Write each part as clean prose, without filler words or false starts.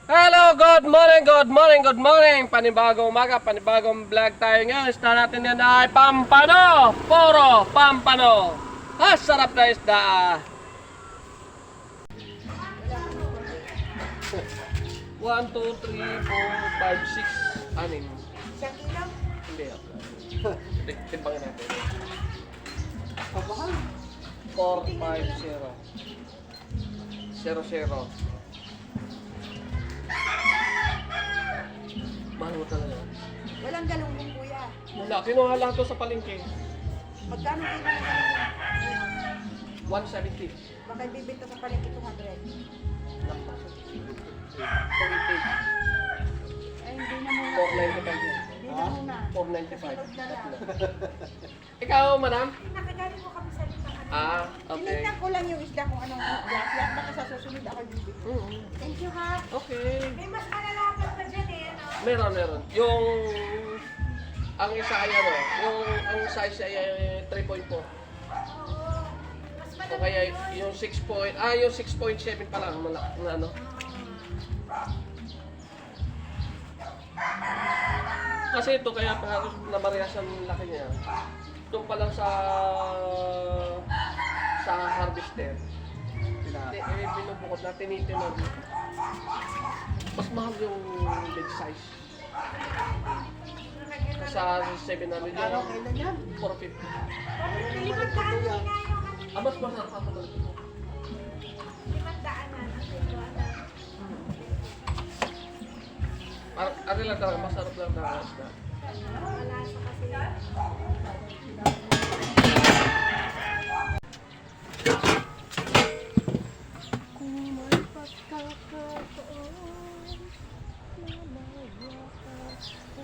Hello, good morning, good morning, good morning. Panibagong umaga, panibagong vlog tayo ngayon. Isda natin yan ay pampano. Puro pampano. Sarap na isda. 1, 2, 3, 4, 5, 6, 6. Anim. Isang kilo? Hindi. Timbangin natin. Pabahal. 4, 5, 0. 0, 0. Mahal mo talaga. Walang galunggong kuya. Wala, kinuha lang to sa palengke. Magkano kilo ng galunggong? 170. Baka bibenta sa palengke 200. Ay, hindi na muna. 495 yan. Hindi na muna. 495. Sunod na lang. Ikaw, madam? Nakagaling ko kami sa litang ano. Okay. Tinignan ko lang yung isda kung anong isda. Lahat baka sa susunod ako bibili. Thank you ha. Okay. May mas malalapat pa dyan eh. Ano? Meron. Yung ang isa ay ano, ang size ay 3.4. Oo. Mas O malalapat kaya yun. yung 6 yung 6.7 pa lang malaki na ano. Kasi ito kaya pa namarehas ang laki niya. Doon pa lang sa harvester. Binubukod na tinitinan. Mas mahal yung big size. Sa 700 Ano yung kailan yan? 450. Limandaan na yung Mas masarap pa talaga ito. limandaan na. Ano lang talaga, masarap lang talaga isda. Malasa kasi. Kung may pagkakataon na mawakas ka.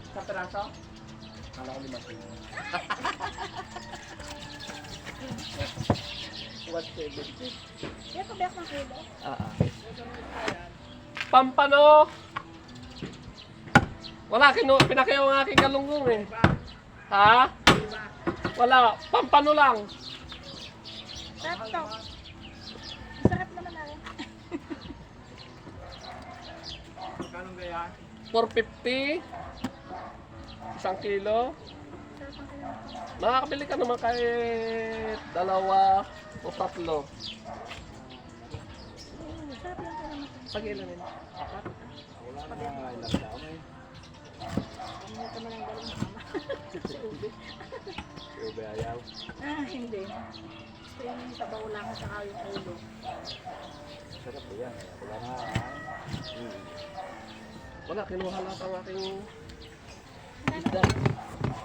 Sa peraso? Kala ko 5 kilo. 170. Kaya pabiyak ng kilo. Pampano! Wala, pinakayaw ang aking galunggong eh. Ha? Wala, pampano lang. Sarap to. Sarap naman na rin. 450. 1 kilo. Makakabili ka naman kahit 2 o 3. Sarap lang to naman. Pagilanin. Hindi ka man ang galing mama. Ah, hindi. Gusto yung sabaw lang at saka yung ulo. Wala, kinuha lang ang aking isda.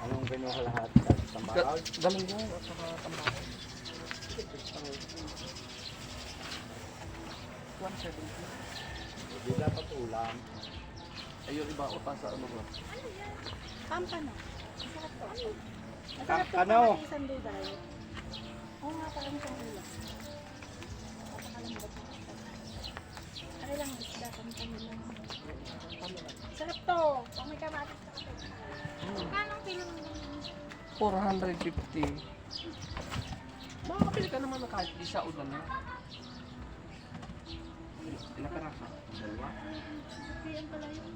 Anong kinuha lahat? Tambakaw? Galunggong at saka tambakol. 170. Hindi dapat ulam. Ayun, iba o pa sa ano ba? Pampano. Masarap to. Masarap to. Pampano? Parang isang duday. Oo nga, parang isang ulam. Napakalambot. Ano lang isda, pampano lang. Sarap to. Kung may kamatis sa kapit. Magkano kilo ng 450. Makakabili ka naman na kahit isa o dalawa. Ilang peraso? 2? Yan pala yun.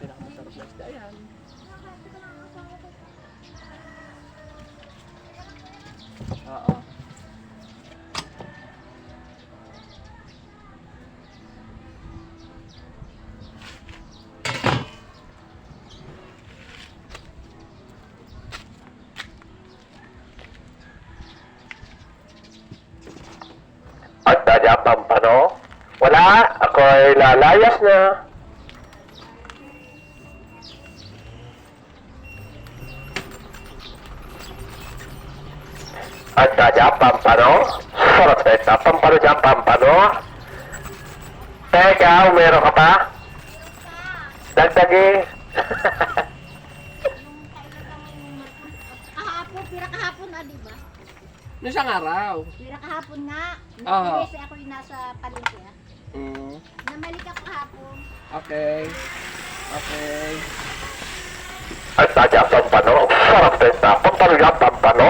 Pinakamasarap na isda yan. Oo. Pampano, wala sadya, ako'y lalayas na. At sadya, pampano. Sarap na ito. Pampano dyan, pampano. Teka, meron ka pa? Dagdagi. Kahapon, pira kahapon na, di ba? Noong isang araw. Pira kahapon nga. Oo. Kasi ako yung nasa palengke. Namalik ako kahapon. Okay. Okay. At sadya, pampano. Sarap na ito. Pampano dyan, pampano.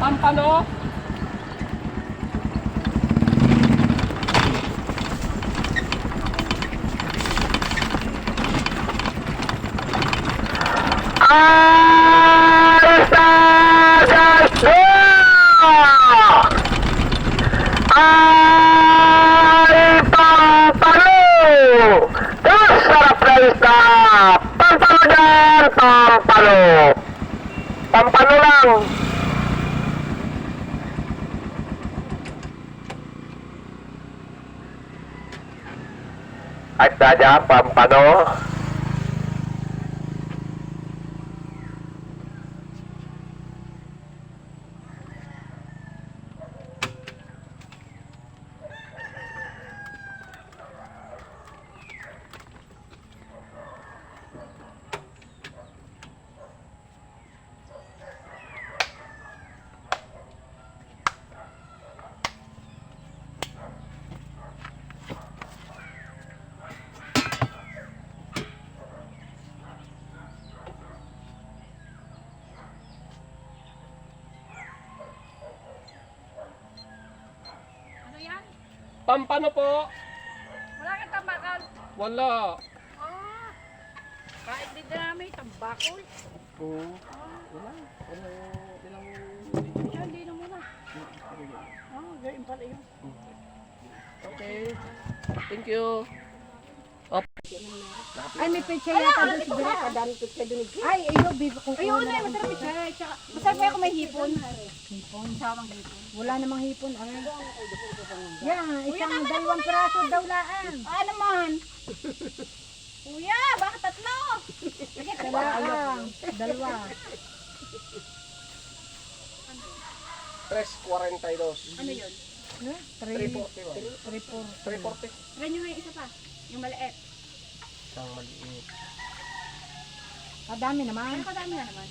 Pampano. Pampano. Pampano dyan, pampano. Pampano lang. At sadya, pampano. Ano yan? Pampano po. Wala kang tambakal. Wala. Ah, kahit di namin tambakol. Oo. Wala. Ilang Siya, hindi na muna. Ganyan pala yun. Okay. Thank you. Ay, may pecha yata doon siguro. Kadami pecha doon. Ay, ayun, bibo kong Ayun na, masarap siya. Tsaka, masarap kaya kung may hipon. hipon. Sawang hipon. Wala namang hipon. Ay. Yan, isang dalawang piraso daw laan. Ah, naman. Kuya, baka tatlo. Sige, Laan. Dalawa. 3.42. ano yun? No? 3.40 ba? 3-4. 3.40. Try nyo nga yung isa pa. Yung maliit. Isang maliit. Kadami naman. Ano kadami na naman?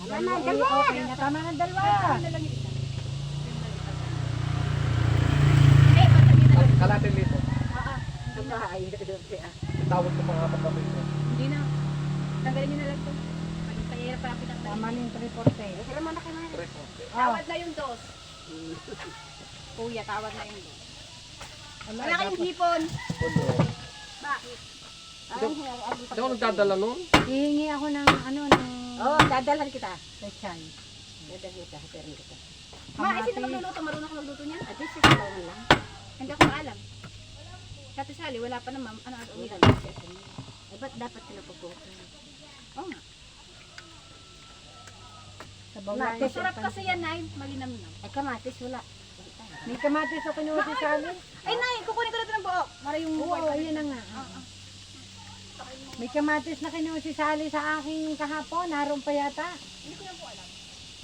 Dalawa. Okay na, tama ng dalawa. Ano lang yung isa? Eh, patagin na lang. Kalating lito. Oo. Tawag ko pang apat na lito. Hindi na. Tanggalin nyo na lang ito. Pahirap pa natin ang Tama na yung 3-4. Pero man na kayo. 3.40. Tawad na yung dos. Kuya, tawad na yung dos. Wala kayong hipon. Puno. Bakit? Hindi ako nagdadala nun. Hihingi ako ng ano, ng Dadalhan kita. pechay. Ma, eh, sino magluluto? Marunong ka magluto niyan? At least ikaw lang. Hindi ako alam. Kati Sally, wala pa naman. Ano ulam? Ba't dapat pinapuputo? Oo nga. Sabaw Masarap kasi yan, Nay. Malinamnam. Ay, kamatis wala. May kamatis o kinuha si Sally? Ay, Nay, kukunin ko na ito ng buo. Para yung Oo, ayun na nga. May kamatis na kinuha si Sally sa akin kahapon. Naroon pa yata. Hindi ko na po alam.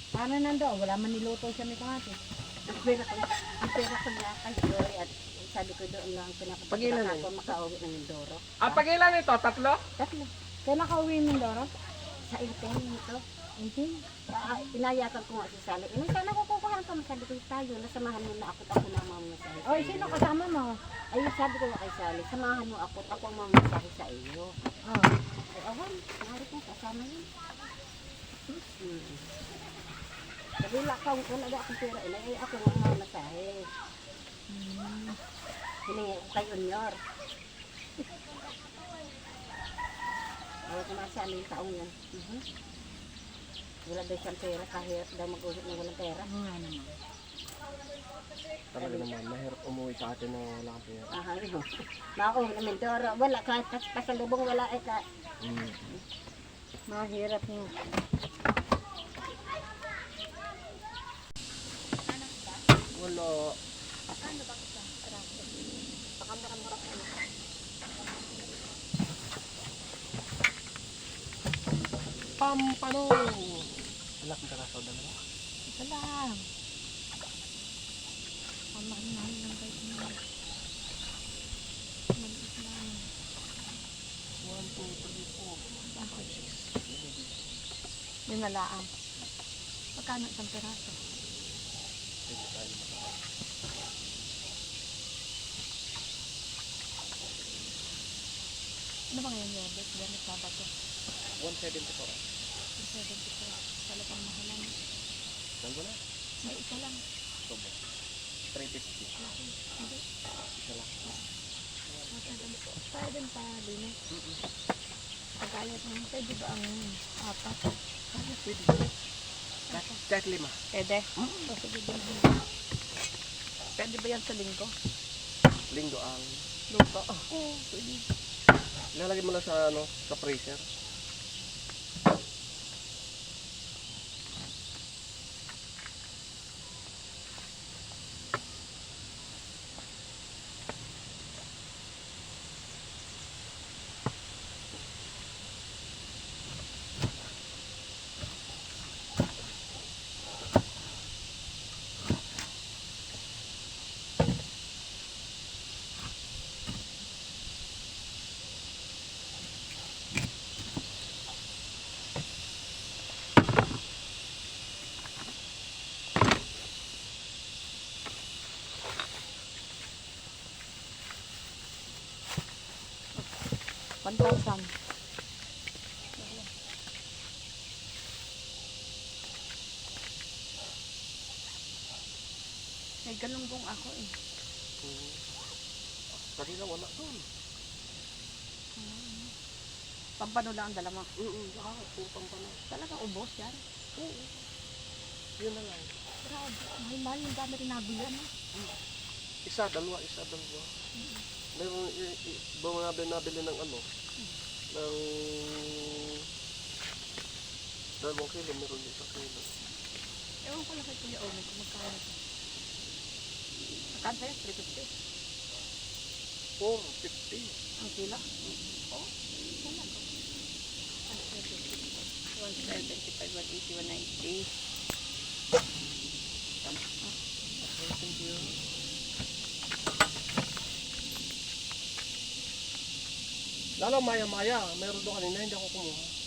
Paano nandoon? Wala man niluto siya may kamatis. Ang pera ko na kay Joy at sabi ko doon lang Pag-ilan pinapapunta eh? ako makauwi ng Mindoro. Ah, pag-ilan ito? Tatlo? Tatlo. Kailan ka uwi ng Mindoro? Sa 18 nito. 18? Inayakan ko nga si Sally. Sana kukuha ka. Sabi ko tayo. Nasamahan mo na ako at ako na ang mamasahe sa Oy, sino kasama mo? Ay, sabi ko nga kay Sally, samahan mo ako at ako ang mamasahe sa iyo. Oh. Ay, kasama yun. Sabi wala akong pera. Ilagay ako ng mga masahe. Hiningi ko kay Unyor. Ako kumasama yung taong yan. Wala daw siyang pera kahit daw mag-usap na walang pera. Oo nga naman. Talaga naman, mahirap umuwi sa atin na wala kang pera. Yun. Mako na Mindoro. Wala kahit pasalubong wala ka. Mahirap yung Wala. Pampano. Wala kang karasaw dalawa. ito lang. Pamahal lang kayo niya. Maliit lang. 1, 2, 3, 4, 5, 6. Yun na lang. Magkano isang peraso? Ano ba ngayon yun? Yan, Sabado. 174. 74. Talagang mahalan. Nandun na. May isa lang. Sobo. 350. Hindi. Isa lang. Kaya din pa din eh. Pagkayat ng pwede ba ang apat? Pwede. Kahit 5. Pwede. So, sige din. Pwede ba yan sa linggo? Linggo ang Luto. Oo, pwede. ilalagay mo lang sa sa freezer. $1,000. May galunggong ako eh. Kanina wala doon. Pampano lang ang dala mo. Pupang pa na. Talagang ubos yan. Yun na lang. Grabe. Mahal-mahal yung dami rin nabilan. Isa, dalawa. Meron mga nabili ng ng 2 kilo, meron din 1 kilo. Ewan ko lang kay Kuya Omen kung magkano ito. Magkano sa'yo? 350. 450. Ang kilo? Oo. Wala ko. 175, 180, 190. Thank you. Lalo maya-maya, meron doon kanina, hindi ako kumuha.